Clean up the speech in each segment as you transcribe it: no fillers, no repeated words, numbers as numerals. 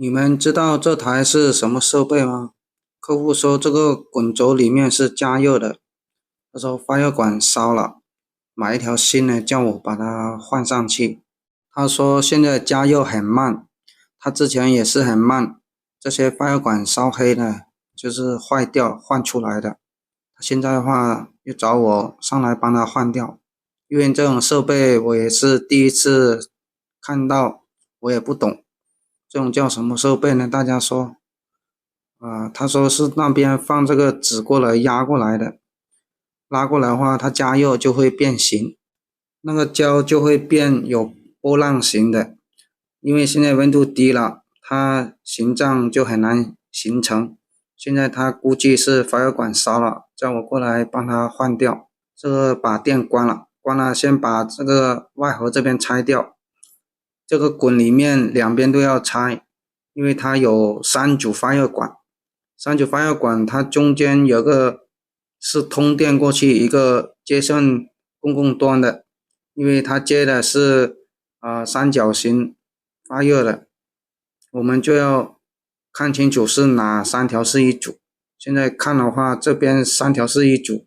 你们知道这台是什么设备吗？客户说这个滚轴里面是加热的，他说发热管烧了，买一条新的叫我把它换上去。他说现在加热很慢，他之前也是很慢，这些发热管烧黑了，就是坏掉换出来的。他现在的话又找我上来帮他换掉，因为这种设备我也是第一次看到，我也不懂。这种叫什么设备呢？大家说，他说是那边放这个纸过来压过来的，拉过来的话，它加热就会变形，那个胶就会变有波浪形的，因为现在温度低了，它形状就很难形成。现在他估计是发热管烧了，叫我过来帮他换掉。这个把电关了，关了先把这个外盒这边拆掉。这个滚里面两边都要拆，因为它有3组发热管，3组发热管它中间有个是通电过去，一个接上公共端的，因为它接的是三角形发热的，我们就要看清楚是哪3条是一组。现在看的话，这边3条是一组，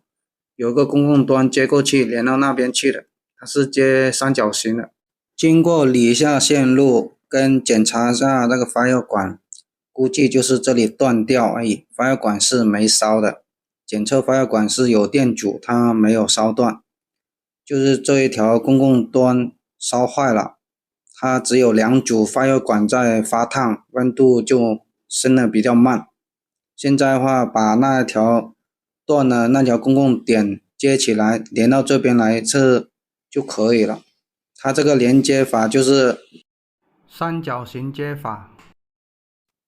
有个公共端接过去连到那边去的，它是接三角形的。经过理一下线路跟检查一下那个发热管，估计就是这里断掉而已，发热管是没烧的，检测发热管是有电阻，它没有烧断，就是这一条公共端烧坏了，它只有2组发热管在发烫，温度就升得比较慢。现在的话把那条断了那条公共点接起来连到这边来就可以了。它这个连接法就是三角形接法，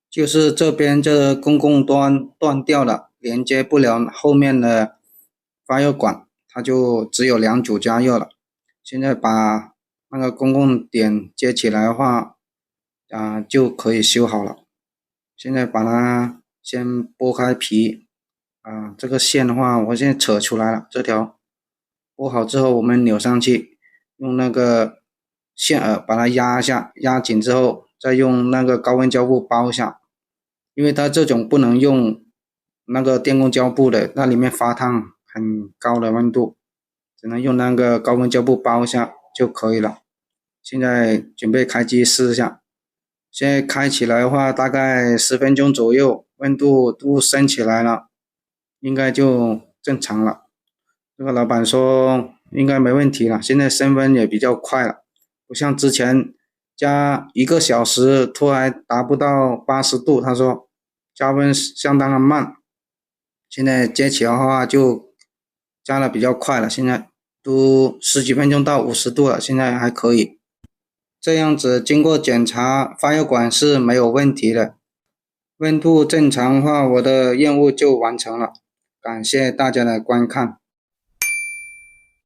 就是这边这个公共端断掉了，连接不了后面的发热管，它就只有2组加热了。现在把那个公共点接起来的话，就可以修好了。现在把它先剥开皮，这个线的话，我现在扯出来了，这条剥好之后，我们扭上去，用那个线耳把它压一下，压紧之后，再用那个高温胶布包一下，因为它这种不能用那个电工胶布的，那里面发烫很高的温度，只能用那个高温胶布包一下就可以了。现在准备开机试一下，现在开起来的话，大概10分钟左右，温度都升起来了，应该就正常了。这个老板说应该没问题了，现在升温也比较快了，不像之前加1个小时突然达不到80度，他说加温相当的慢。现在接起来的话就加的比较快了，现在都10几分钟到50度了，现在还可以。这样子经过检查，发热管是没有问题的，温度正常的话，我的任务就完成了。感谢大家的观看。